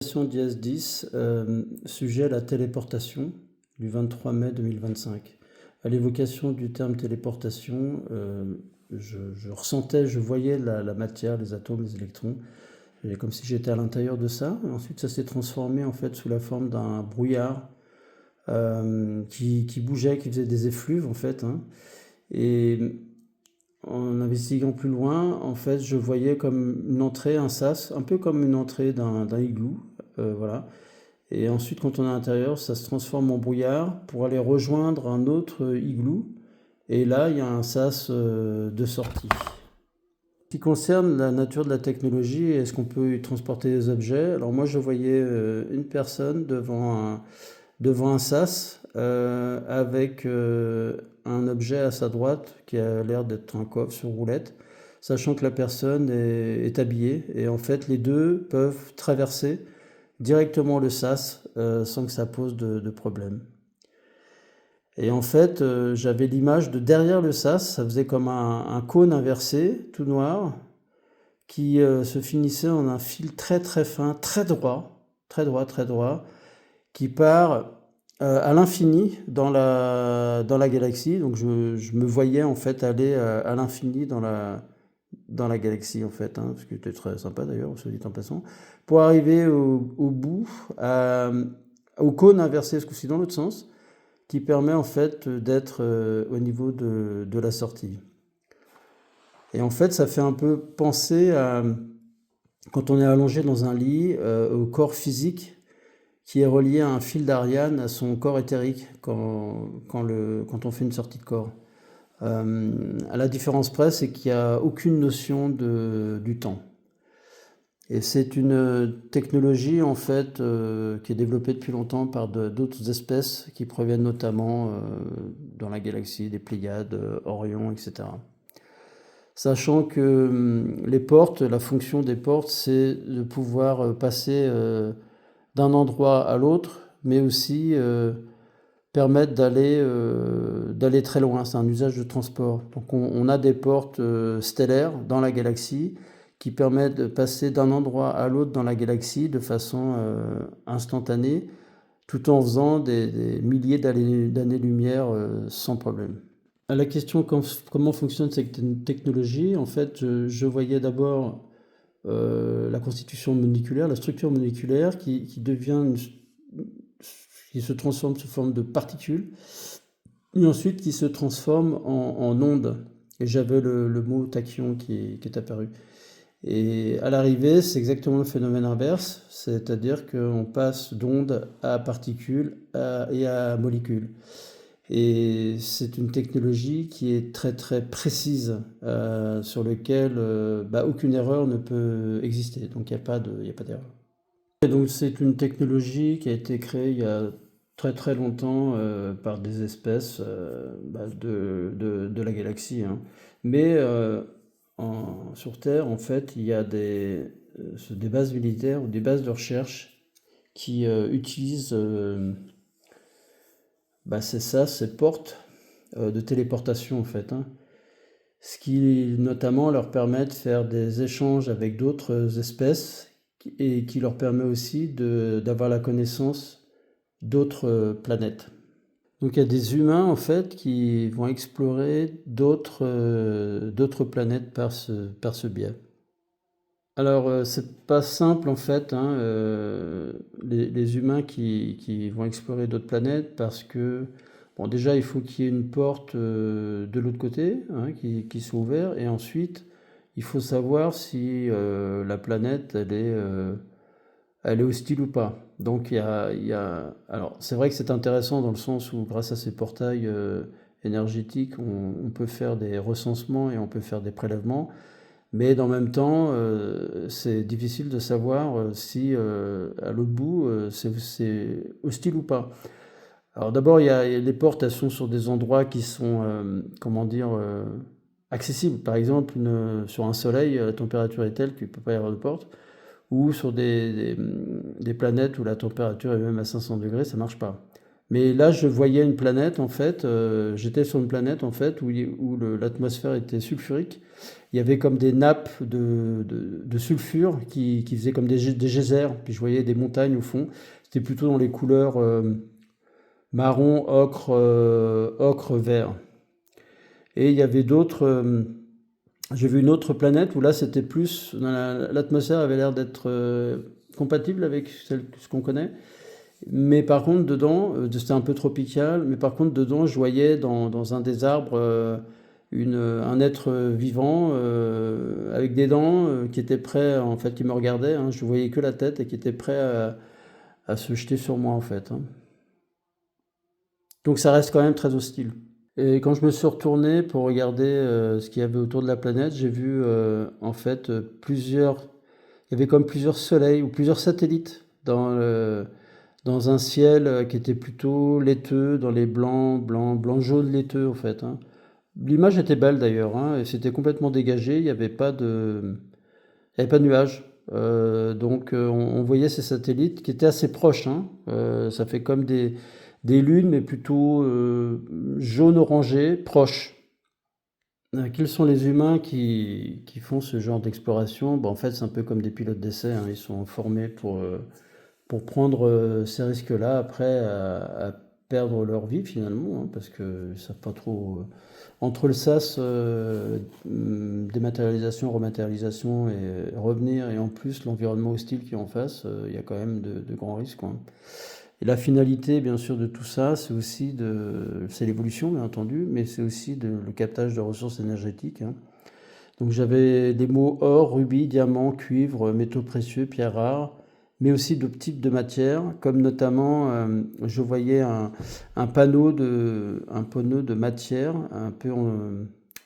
d'IS-10, sujet à la téléportation du 23 mai 2025. À l'évocation du terme téléportation, je ressentais, je voyais la matière, les atomes, les électrons, et comme si j'étais à l'intérieur de ça. Et ensuite, ça s'est transformé en fait sous la forme d'un brouillard qui bougeait, qui faisait des effluves en fait, hein. Et en investiguant plus loin, en fait, je voyais comme une entrée, un sas, un peu comme une entrée d'un igloo, voilà. Et ensuite, quand on est à l'intérieur, ça se transforme en brouillard pour aller rejoindre un autre igloo. Et là, il y a un sas de sortie. Ce qui concerne la nature de la technologie, est-ce qu'on peut y transporter des objets? Alors moi, je voyais une personne devant un sas avec un objet à sa droite qui a l'air d'être un coffre sur roulette, sachant que la personne est habillée. Et en fait, les deux peuvent traverser directement le sas sans que ça pose de problème. Et en fait, j'avais l'image de derrière le sas, ça faisait comme un cône inversé, tout noir, qui se finissait en un fil très très fin, très droit, très droit, très droit, qui part à l'infini dans la galaxie. Donc je me voyais en fait aller à l'infini dans la galaxie en fait, hein, ce qui était très sympa d'ailleurs, soit dit en passant, pour arriver au bout, au cône inversé, ce coup-ci dans l'autre sens, qui permet en fait d'être au niveau de la sortie. Et en fait, ça fait un peu penser à quand on est allongé dans un lit, au corps physique qui est relié à un fil d'Ariane à son corps éthérique quand on fait une sortie de corps. À la différence près, c'est qu'il n'y a aucune notion du temps. Et c'est une technologie en fait qui est développée depuis longtemps par d'autres espèces qui proviennent notamment dans la galaxie, des Pléiades, Orion, etc. Sachant que les portes, la fonction des portes, c'est de pouvoir passer d'un endroit à l'autre, mais aussi permettre d'aller très loin. C'est un usage de transport. Donc on a des portes stellaires dans la galaxie qui permettent de passer d'un endroit à l'autre dans la galaxie de façon instantanée, tout en faisant des milliers d'années-lumière sans problème. À la question comment fonctionne cette technologie, en fait, je voyais d'abord la constitution moléculaire, la structure moléculaire qui se transforme sous forme de particules, et ensuite qui se transforme en ondes. Et j'avais le mot tachyon qui est apparu. Et à l'arrivée, c'est exactement le phénomène inverse, c'est-à-dire qu'on passe d'ondes à particules et à molécules. Et c'est une technologie qui est très très précise, sur laquelle aucune erreur ne peut exister, donc il n'y a pas d'erreur. Et donc c'est une technologie qui a été créée il y a très très longtemps par des espèces de la galaxie, hein. Mais sur Terre, en fait, il y a des bases militaires ou des bases de recherche qui utilisent ces portes de téléportation en fait, hein. Ce qui notamment leur permet de faire des échanges avec d'autres espèces et qui leur permet aussi d'avoir la connaissance d'autres planètes. Donc il y a des humains en fait qui vont explorer d'autres planètes par ce biais. Alors c'est pas simple en fait, hein, les humains qui vont explorer d'autres planètes parce que bon déjà il faut qu'il y ait une porte de l'autre côté, hein, qui soit ouverte, et ensuite il faut savoir si la planète elle est hostile ou pas. Donc alors c'est vrai que c'est intéressant dans le sens où grâce à ces portails énergétiques on peut faire des recensements et on peut faire des prélèvements. Mais dans le même temps, c'est difficile de savoir si à l'autre bout, c'est hostile ou pas. Alors d'abord, les portes, elles sont sur des endroits qui sont, comment dire, accessibles. Par exemple, sur un soleil, la température est telle qu'il ne peut pas y avoir de porte. Ou sur des planètes où la température est même à 500 degrés, ça ne marche pas. Mais là, je voyais une planète, en fait, j'étais sur une planète, en fait, où l'atmosphère était sulfurique. il y avait comme des nappes de sulfure qui faisaient comme des geysers, puis je voyais des montagnes au fond. C'était plutôt dans les couleurs marron, ocre, vert. Et il y avait d'autres. J'ai vu une autre planète où là c'était plus. L'atmosphère avait l'air d'être compatible avec ce qu'on connaît. Mais par contre, dedans, c'était un peu tropical, mais par contre, dedans, je voyais dans un des arbres un être vivant avec des dents qui était prêt, en fait, qui me regardait. Hein, je voyais que la tête et qui était prêt à se jeter sur moi, en fait. Hein. Donc ça reste quand même très hostile. Et quand je me suis retourné pour regarder ce qu'il y avait autour de la planète, j'ai vu en fait plusieurs. Il y avait comme plusieurs soleils ou plusieurs satellites dans un ciel qui était plutôt laiteux, dans les blancs, jaunes laiteux en fait. Hein. L'image était belle d'ailleurs, hein, et c'était complètement dégagé, il y avait pas de nuages. Donc on voyait ces satellites qui étaient assez proches. Hein. Ça fait comme des lunes, mais plutôt jaune-orangé, proches. Quels sont les humains qui font ce genre d'exploration? En fait, c'est un peu comme des pilotes d'essai, hein. Ils sont formés pour prendre ces risques-là, après, à perdre leur vie finalement, hein, parce qu'ils ne savent pas trop. Entre le sas, dématérialisation, rematérialisation et revenir, et en plus l'environnement hostile qui est en face, il y a quand même de grands risques, quoi. Et la finalité, bien sûr, de tout ça, c'est l'évolution, bien entendu, mais c'est aussi le captage de ressources énergétiques. Hein. Donc j'avais des mots or, rubis, diamant, cuivre, métaux précieux, pierres rares, mais aussi d'autres types de matières, comme notamment, je voyais un panneau de matière, un peu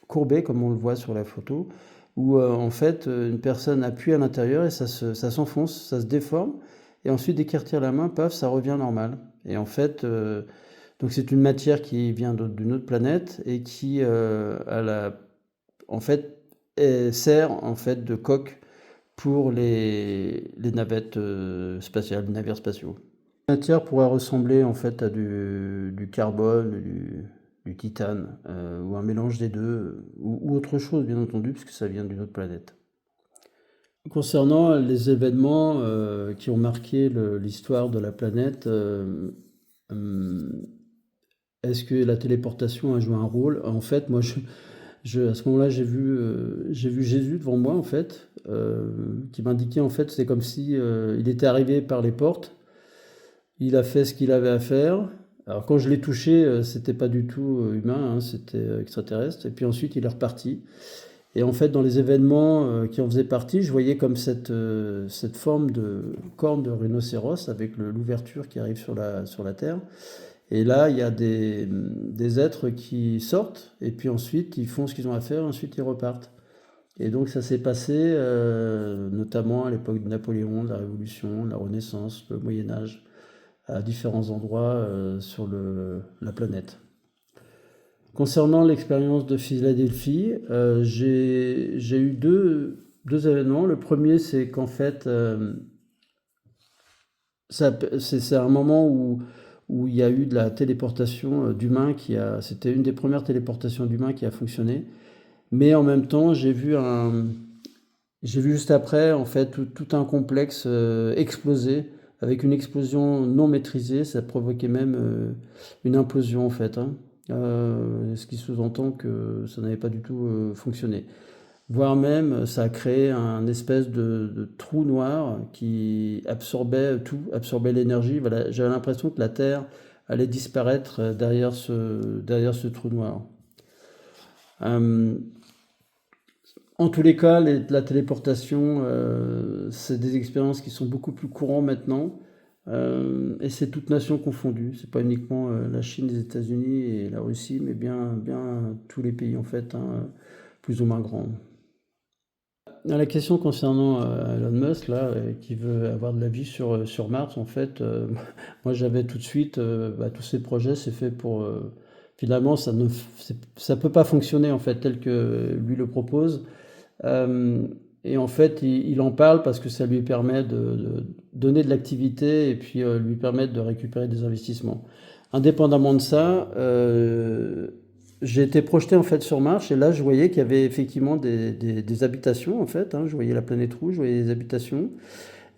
courbé, comme on le voit sur la photo, où en fait, une personne appuie à l'intérieur et ça s'enfonce, ça se déforme, et ensuite, dès qu'il retire la main, paf, ça revient normal. Et en fait, donc c'est une matière qui vient d'une autre planète et qui, en fait, sert en fait de coque pour les navettes spatiales, les navires spatiaux. La matière pourrait ressembler en fait à du carbone, du titane, ou un mélange des deux, ou autre chose bien entendu, puisque ça vient d'une autre planète. Concernant les événements qui ont marqué l'histoire de la planète, est-ce que la téléportation a joué un rôle? En fait, moi, à ce moment-là, j'ai vu Jésus devant moi, en fait, qui m'indiquait, en fait, c'est comme si il était arrivé par les portes, il a fait ce qu'il avait à faire. Alors, quand je l'ai touché, c'était pas du tout humain, hein, c'était extraterrestre. Et puis ensuite, il est reparti. Et en fait, dans les événements qui en faisaient partie, je voyais comme cette forme de corne de rhinocéros avec l'ouverture qui arrive sur la Terre. Et là, il y a des êtres qui sortent, et puis ensuite, ils font ce qu'ils ont à faire, ensuite ils repartent. Et donc ça s'est passé notamment à l'époque de Napoléon, de la Révolution, de la Renaissance, le Moyen Âge, à différents endroits sur la planète. Concernant l'expérience de Philadelphie, j'ai eu deux événements. Le premier, c'est qu'en fait, c'est un moment où il y a eu de la téléportation d'humains c'était une des premières téléportations d'humains qui a fonctionné. Mais en même temps, j'ai vu juste après, en fait, tout un complexe exploser avec une explosion non maîtrisée. Ça provoquait même une implosion, en fait. Hein. Ce qui sous-entend que ça n'avait pas du tout fonctionné. Voire même, ça a créé un espèce de trou noir qui absorbait tout, absorbait l'énergie. Voilà, j'avais l'impression que la Terre allait disparaître derrière ce trou noir. Euh, En tous les cas, la téléportation, c'est des expériences qui sont beaucoup plus courantes maintenant, et c'est toutes nations confondues. C'est pas uniquement la Chine, les États-Unis et la Russie, mais bien tous les pays en fait, hein, plus ou moins grands. À la question concernant Elon Musk, là, qui veut avoir de la vie sur Mars, en fait, moi j'avais tout de suite, tous ces projets, c'est fait pour. Finalement, ça peut pas fonctionner en fait tel que lui le propose. Euh, et en fait, il en parle parce que ça lui permet de donner de l'activité et puis lui permettre de récupérer des investissements. Indépendamment de ça, j'ai été projeté en fait sur Mars et là je voyais qu'il y avait effectivement des habitations en fait, hein. Je voyais la planète rouge, je voyais des habitations.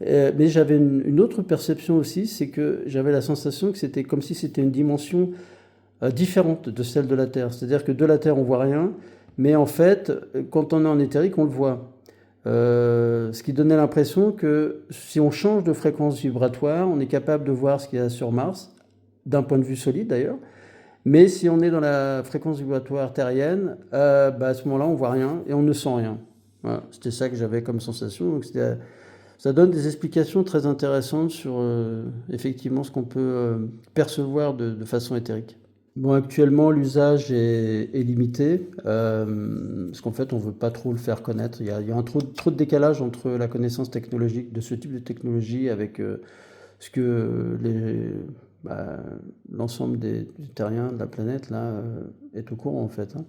Mais j'avais une autre perception aussi, c'est que j'avais la sensation que c'était comme si c'était une dimension différente de celle de la Terre. C'est-à-dire que de la Terre on voit rien, mais en fait quand on est en éthérique on le voit. Ce qui donnait l'impression que si on change de fréquence vibratoire, on est capable de voir ce qu'il y a sur Mars, d'un point de vue solide d'ailleurs. Mais si on est dans la fréquence vibratoire terrienne, bah, à ce moment-là, on voit rien et on ne sent rien. Voilà, c'était ça que j'avais comme sensation. Donc ça donne des explications très intéressantes sur effectivement ce qu'on peut percevoir de façon éthérique. Bon, actuellement, l'usage est limité, parce qu'en fait, on ne veut pas trop le faire connaître. Il y a un trop de décalage entre la connaissance technologique de ce type de technologie avec ce que bah, l'ensemble des terriens de la planète là, est au courant, en fait, hein.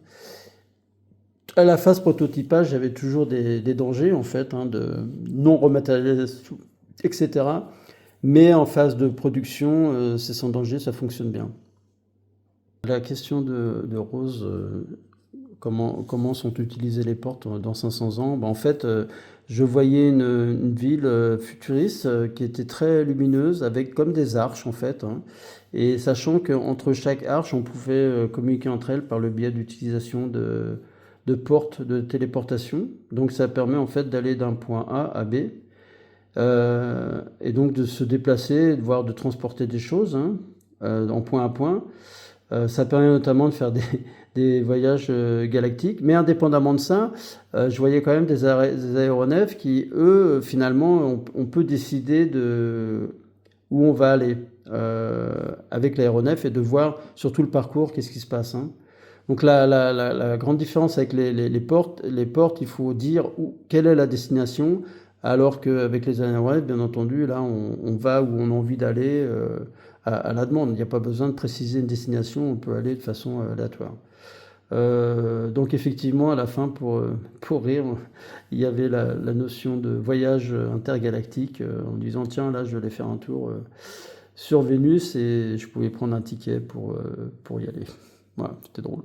À la phase prototypage, j'avais toujours des dangers, en fait, hein, de non-rematérialisation, etc. Mais en phase de production, c'est sans danger, ça fonctionne bien. La question de Rose, comment sont utilisées les portes dans 500 ans? Ben, en fait, je voyais une ville futuriste qui était très lumineuse, avec comme des arches en fait, hein. Et sachant qu'entre chaque arche, on pouvait communiquer entre elles par le biais d'utilisation de portes de téléportation. Donc ça permet en fait d'aller d'un point A à B. Et donc de se déplacer, voire de transporter des choses, hein, en point à point. Ça permet notamment de faire des voyages galactiques. Mais indépendamment de ça, je voyais quand même des aéronefs qui, eux, finalement, on peut décider de où on va aller avec l'aéronef et de voir sur tout le parcours qu'est-ce qui se passe, hein. Donc la grande différence avec les portes, il faut dire quelle est la destination, alors qu'avec les aéronefs, bien entendu, là, on va où on a envie d'aller à la demande. Il n'y a pas besoin de préciser une destination, on peut aller de façon aléatoire. Donc effectivement, à la fin, pour rire, il y avait la notion de voyage intergalactique en disant, tiens, là, je vais aller faire un tour sur Vénus et je pouvais prendre un ticket pour y aller. Voilà, c'était drôle.